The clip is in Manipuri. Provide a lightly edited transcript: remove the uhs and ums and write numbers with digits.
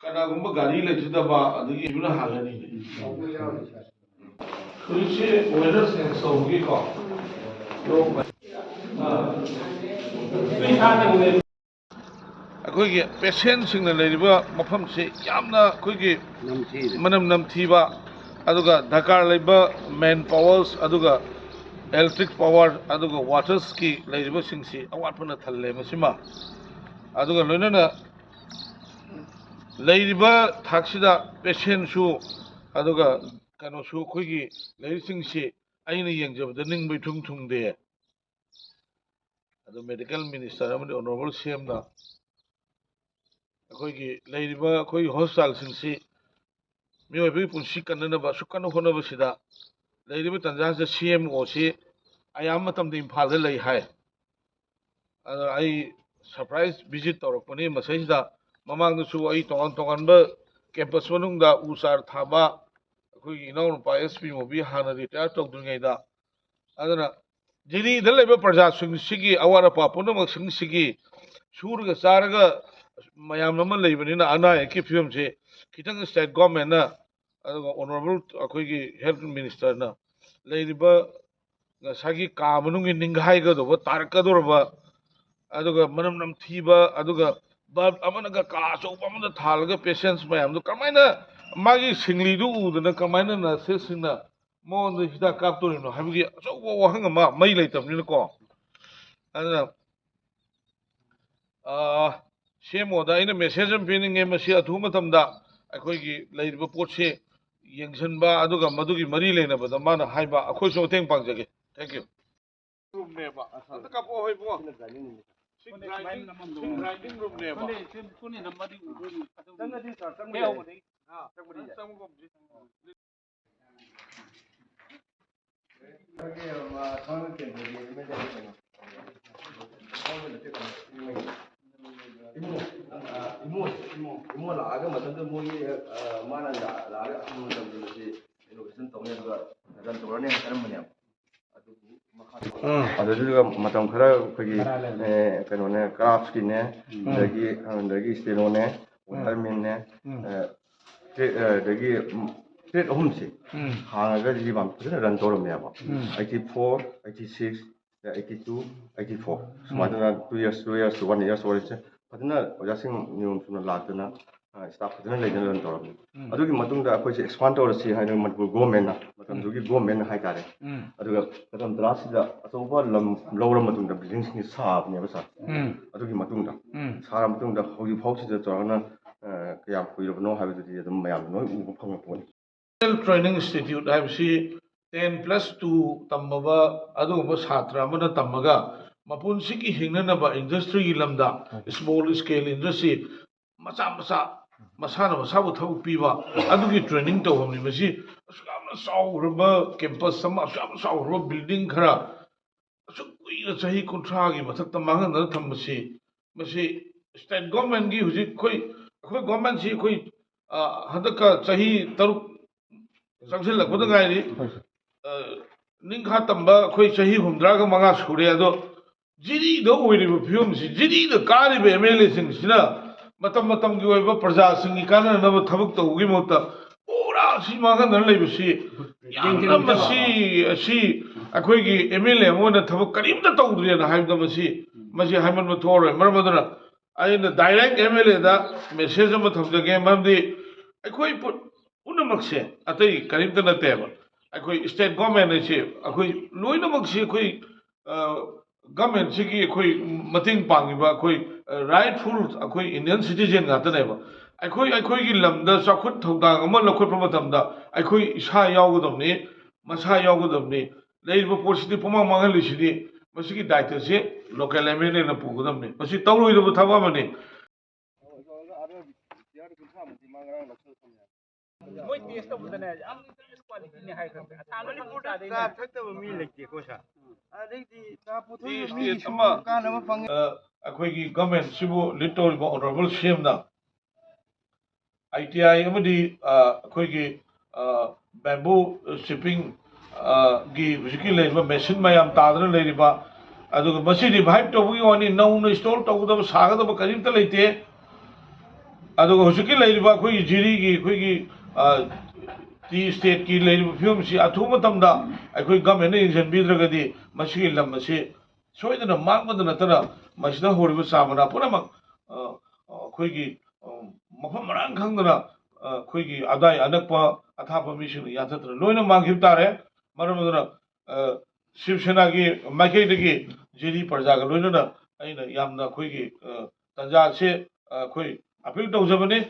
Kanagumba gari lechtaba adigi ibuna halani kuiche weather sense hogi ko akoigi patient singna leiriba mapham se yamna akoigi manam namthiba aduga dakar leiba man powers aduga electric power aduga waters ki leiriba singsi awatpana thalle masima aduga loinana leiba thaksida patient su aduga kano su khoigi leising si aina yengjabda ningbai thungde adu medical minister amani honorable CM na khoigi leiba khoi hospital singsi miyobi punsi kanna ba sukano hono basida leiba tanja se CM o si ayam matam de imphal de lei hai adu ai surprise visit torokoni masai da mamang su ai tonganba campus manungda usar thaba akhoi inaw pa SP mobi hana retire tokdringaida adana jiri da leba praja singsi awara pa punamak singsi surga sarga mayam nama leibanina ana eki film se kitang state government na honorable akhoi health minister na leiba sagi ka manungi ninghai ga do tarka dorba aduga manam nam thiba aduga bab amanaga ka so pamada thalga patients mayam do kamaina magi singli du udana kamaina na sesina mon de hida kaptori no habigi so wahanga ma mai leitamni ko adana semo da ina message am pining e masi athu matamda akhoi leiriba potse yengsanba aduga madugi mari leina bada mana haiba akhoi so teng pangjage thank you room neba ata kapo hoi bo sing grinding room neba kuni namadi udori tangadi sa tangmudi ha tangmudi tangmudi Imo laga matanda mo mana laga amo matanda si innovation tongnya juga dan turunnya kan meniap. Ada juga macam kara pergi kanone craft kine lagi stelone watermelon lagi trade home sih. Hanga Jiribam tu kan turun meniap. 84, 86, 82, 84. Semua 2 years, 1 year sorry sih. Padahal wajahsing nyum suna latuna staff padahal lagi jalan toram. Aduh ki matung dah aku sih expand orang sih hari Manipur government na, macam tu ki government hai kare. Aduh macam terasa dah asal apa lawar matung dah building sini sahab ni apa sah. Aduh ki matung dah sahab matung dah hobi hobi sih dah orang na kaya aku iru no habis tu dia tu mayam no ubu pang pun. Training Institute habisi 10+2 tambaba aduh apa satra mana tambaga mapun siki hingna na ba industry lamda small scale industry masana masabu thabu piba adugi training to homni masi asukama saurba campus sama asukama saurba building khara asukui chahi kuntra gi mathakta mangana thamasi masi state government gi huji khoi government si khoi hadaka chahi taruk sangsil lakhoda ngai ningkha tamba khoi chahi humdra ga manga sure ado jiri do oiriba phium si jiri da kari be MLA sing sina matam gi oiba praja sing gi kana na thabuk to gi mota pura si maga nan leiba si yamna masi akhoi gi MLA mo na thabuk karim da tawdri na haibda masi haiman ma thore marmadana aina direct MLA da message ma thabjage mamdi akhoi punamakse atai karim da na teba akhoi state government se akhoi loina makse akhoi government sigi akhoi mating pangiba akhoi rightful akhoi Indian citizen ngata neba akhoi gi lamda sakhut thogdang ama lakhot pamatamda akhoi isa yawgodamni masa yawgodamni leiba positi pamang mangal lisidi masigi daita se local MLA na pugodamni masi tawroi do thaba mani Moi taste ꯇꯧꯕꯗꯅꯦ ꯌꯥꯝ ꯏꯟꯇꯔꯦꯁ ꯀ꯭ꯋꯥꯂꯤꯇꯤꯅꯦ ꯍꯥꯏꯈ꯭ꯔꯕ ꯃꯅꯤꯄꯨꯔꯗ ꯆꯥ ꯊꯛꯇꯕ ꯃꯤ ꯂꯩꯇꯦꯀꯣ ꯁꯥꯔ ꯑꯗꯩꯗꯤ ꯆꯥ ꯄꯨꯊꯣꯛꯏꯕ ꯁ꯭ꯇꯦꯠ ꯃꯤꯒꯤꯁꯨ ꯑꯃ ꯀꯥꯟꯅꯕ ꯐꯪꯉꯦ ꯑꯩꯈꯣꯏꯒꯤ ꯒꯚꯔꯟꯃꯦꯟꯠꯁꯤꯕꯨ ꯂꯤꯗ ꯇꯧꯔꯤꯕ ꯑꯣꯅꯔꯦꯕꯜ ꯁꯤꯑꯦꯝꯅ ITI ꯑꯃꯗꯤ ꯑꯩꯈꯣꯏꯒꯤ ꯕꯦꯝꯕꯨ ꯁꯤꯞꯄꯤꯡ ꯒꯤ ꯍꯧꯖꯤꯛꯀꯤ ꯂꯩꯔꯤꯕ ꯃꯦꯆꯤꯟ ꯃꯌꯥꯝ ꯇꯥꯗꯨꯅ ꯂꯩꯔꯤꯕ ꯑꯗꯨꯒ ꯃꯁꯤꯗꯤ ꯚꯥꯏꯞ ꯇꯧꯕꯒꯤ ꯋꯥꯅꯤ ꯅꯧꯅ ꯏꯟꯁꯇꯣꯜ ꯇꯧꯒꯗꯕ ꯁꯥꯒꯗꯕ ꯀꯔꯤꯝꯇ ꯂꯩꯇꯦ ꯑꯗꯨꯒ ꯍꯧꯖꯤꯛꯀꯤ ꯂꯩꯔꯤꯕ ꯑꯩꯈꯣꯏꯒꯤ ꯖꯤꯔꯤꯒꯤ ꯑꯩꯈꯣꯏꯒꯤ ꯇꯤ ꯁ꯭ꯇꯦꯠꯀꯤ ꯂꯩꯔꯤꯕ ꯐꯤꯕꯝꯁꯤ ꯑꯊꯨꯕ ꯃꯇꯝꯗ ꯑꯩꯈꯣꯏ ꯒꯚꯔꯟꯃꯦꯟꯠꯅ ꯌꯦꯡꯁꯤꯟꯕꯤꯗ꯭ꯔꯒꯗꯤ ꯃꯁꯤꯒꯤ ꯂꯝ ꯑꯁꯤ ꯁꯣꯏꯗꯅ ꯃꯥꯡꯕꯗ ꯅꯠꯇꯅ ꯃꯁꯤꯗ ꯍꯧꯔꯤꯕ ꯆꯥ ꯃꯅꯥ ꯄꯨꯝꯅꯃꯛ ꯑꯩꯈꯣꯏꯒꯤ ꯃꯐꯝ ꯃꯔꯥꯡ ꯈꯪꯗꯅ ꯑꯩꯈꯣꯏꯒꯤ ꯑꯗꯥꯏ ꯑꯅꯛꯄ ꯑꯊꯥꯞꯄ ꯃꯤꯁꯤꯡꯅ ꯌꯥꯟꯊꯠꯇꯅ ꯂꯣꯏꯅ ꯃꯥꯡꯈꯤꯕ ꯇꯥꯔꯦ ꯃꯔꯝ ꯑꯗꯨꯅ ꯁꯤꯕ ꯁꯦꯅꯥꯒꯤ ꯃꯥꯏꯀꯩꯗꯒꯤ ꯖꯤꯔꯤ ꯄ꯭ꯔꯖꯥꯒ ꯂꯣꯏꯅꯅ ꯑꯩꯅ ꯌꯥꯝꯅ ꯑꯩꯈꯣꯏꯒꯤ ꯇꯥꯟꯖꯥꯁꯦ ꯑꯩꯈꯣꯏ ꯑꯄꯤꯜ ꯇꯧꯖꯕꯅꯤ